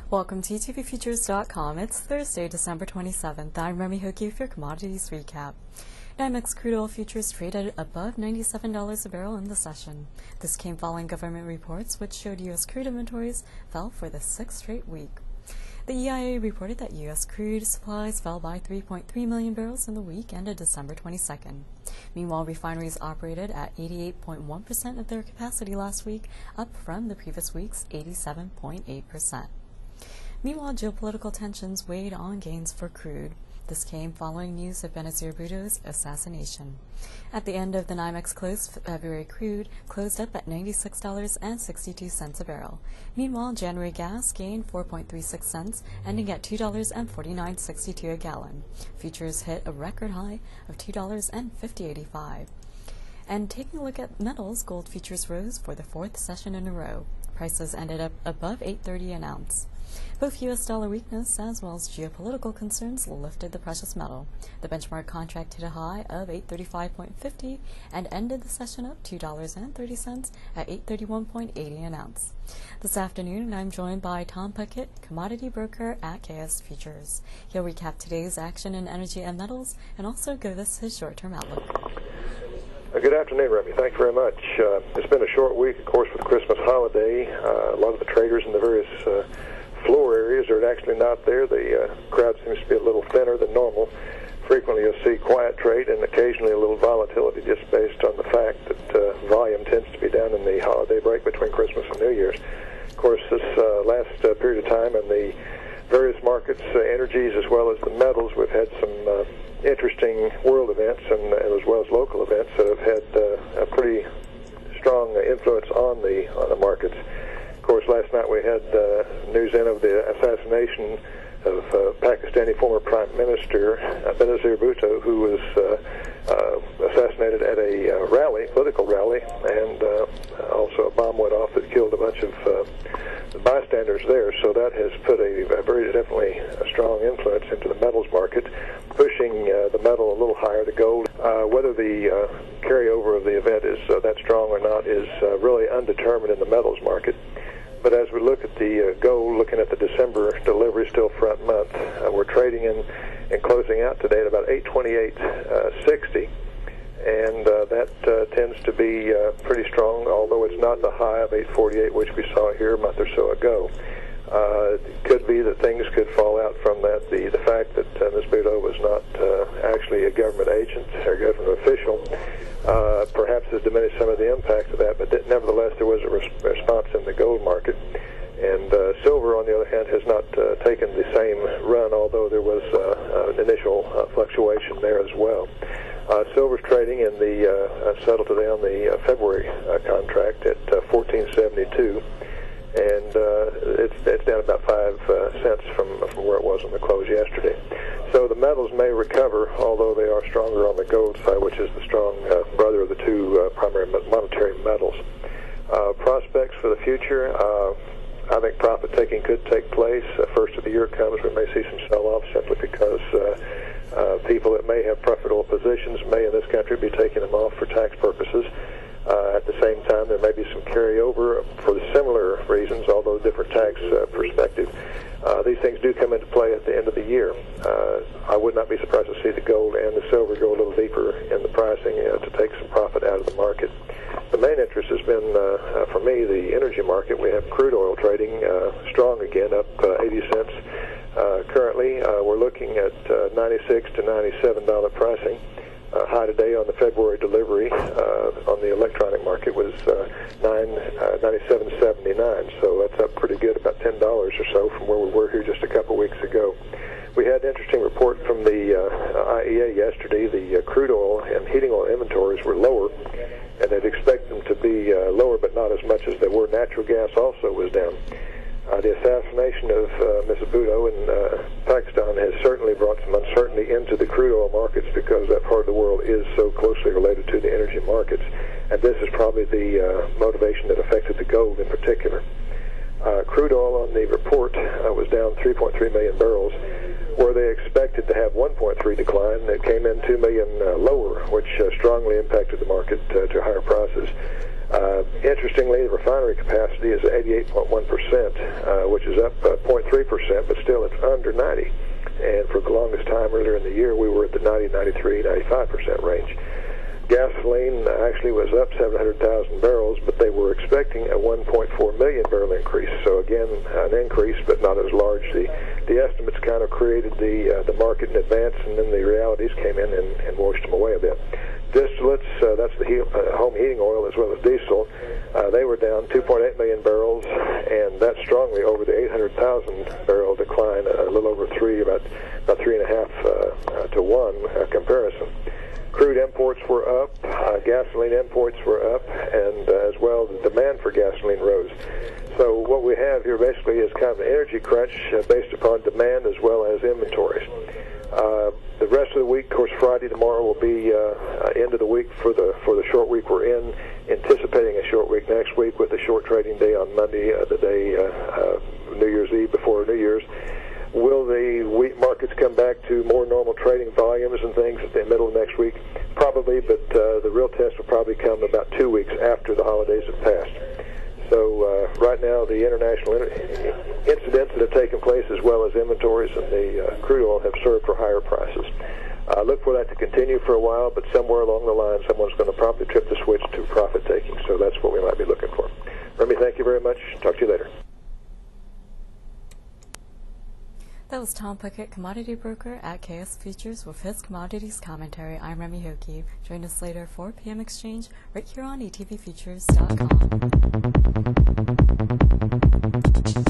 Welcome to etvFutures.com. It's Thursday, December 27th. I'm Remy Hokie with your Commodities Recap. NYMEX crude oil futures traded above $97 a barrel in the session. This came following government reports which showed U.S. crude inventories fell for the sixth straight week. The EIA reported that U.S. crude supplies fell by 3.3 million barrels in the week ended December 22nd. Meanwhile, refineries operated at 88.1% of their capacity last week, up from the previous week's 87.8%. Meanwhile, geopolitical tensions weighed on gains for crude. This came following news of Benazir Bhutto's assassination. At the end of the NYMEX close, February crude closed up at $96.62 a barrel. Meanwhile, January gas gained 4.36 cents, ending at $2.4962 a gallon. Futures hit a record high of $2.5085. And taking a look at metals, gold futures rose for the fourth session in a row. Prices ended up above $8.30 an ounce. Both U.S. dollar weakness as well as geopolitical concerns lifted the precious metal. The benchmark contract hit a high of $835.50 and ended the session up $2.30 at $831.80 an ounce. This afternoon, I'm joined by Tom Puckett, commodity broker at KIS Futures. He'll recap today's action in energy and metals and also give us his short-term outlook. Good afternoon, Remy. Thank you very much. It's been a short week, of course, with the Christmas holiday. A lot of the traders in the various floor areas are actually not there. The crowd seems to be a little thinner than normal. Frequently you'll see quiet trade and occasionally a little volatility just based on the fact that volume tends to be down in the holiday break between Christmas and New Year's. Of course, this last period of time in the various markets, energies as well as the metals, we've had some interesting world events and as well as local events that have had a pretty strong influence on the markets. Of course, last night we had news in of the assassination of Pakistani former Prime Minister Benazir Bhutto, who was assassinated at a rally, political rally, and also a bomb went off that killed a bunch of bystanders there. So that has put a very definitely a strong influence into the metals market, pushing the metal a little higher. The gold, whether the carryover of the event is that strong or not is really undetermined in the metals market. But as we look at the gold, looking at the December delivery, still front month, we're trading in and closing out today at about 828.60, and that tends to be pretty strong, although it's not the high of 848 which we saw here a month or so ago. It could be that things could fall out from that. The fact that Ms. Bhutto was not actually a government agent or government official perhaps has diminished some of the impact of that, but nevertheless there was a response in the gold market. And silver, on the other hand, has not taken the same run, although there was an initial fluctuation there as well. Silver's trading in the settled today on the February contract at 1472. And it's down about 5 cents from where it was on the close yesterday. So the metals may recover, although they are stronger on the gold side, which is the strong brother of the two primary monetary metals. Prospects for the future, I think profit taking could take place. First of the year comes, we may see some sell-off simply because people that may have profitable positions may in this country be taking them off for tax purposes. At the same time, there may be some carryover for similar reasons, although different tax perspective. These things do come into play at the end of the year. I would not be surprised to see the gold and the silver go a little deeper in the pricing to take some profit out of the market. The main interest has been, for me, the energy market. We have crude oil trading strong again, up 80 cents. Currently, we're looking at $96 to $97 pricing. High today on the February delivery on the electronic market was $97.79, so that's up pretty good, about $10 or so from where we were here just a couple weeks ago. We had an interesting report from the IEA yesterday. The crude oil and heating oil inventories were lower, and they'd expect them to be lower, but not as much as they were. Natural gas also was down. The assassination of Mrs. Bhutto in Pakistan has certainly brought some uncertainty into the crude oil markets because that part of the world is so closely related to the energy markets. And this is probably the motivation that affected the gold in particular. Crude oil on the report was down 3.3 million barrels, where they expected to have 1.3 decline. It came in 2 million lower, which strongly impacted the market to higher prices. prices. Interestingly, the refinery capacity is 88.1%, which is up 0.3%, but still it's under 90. And for the longest time earlier in the year, we were at the 90, 93, 95% range. Gasoline actually was up 700,000 barrels, but they were expecting a 1.4 million barrel increase. So again, an increase, but not as large. The estimates kind of created the market in advance, and then the realities came in and washed them away a bit. Distillates, that's the home heating oil as well as diesel, they were down 2.8 million barrels, and that's strongly over the 800,000 barrel decline, a little over about 3.5 to 1 comparison. Crude imports were up, gasoline imports were up, and as well the demand for gasoline rose. So what we have here basically is kind of an energy crunch based upon demand as well as inventories. The rest of the week, of course, Friday tomorrow will be end of the week for the short week we're in, anticipating a short week next week with a short trading day on Monday, the day New Year's Eve before New Year's. Will the wheat markets come back to more normal trading volumes and things at the middle of next week? Probably, but the real test will probably come about 2 weeks after the holidays have passed. So right now, the international incidents that have taken place, as well as inventories and the crude oil, have served for higher prices. Look for that to continue for a while, but somewhere along the line, someone's going to promptly trip the switch to profit taking. So that's what we might be looking for. Remy, thank you very much. Talk to you later. That was Tom Puckett, commodity broker at KIS Futures, with his commodities commentary. I'm Remy Hokie. Join us later, 4 p.m. exchange, right here on etvFutures.com.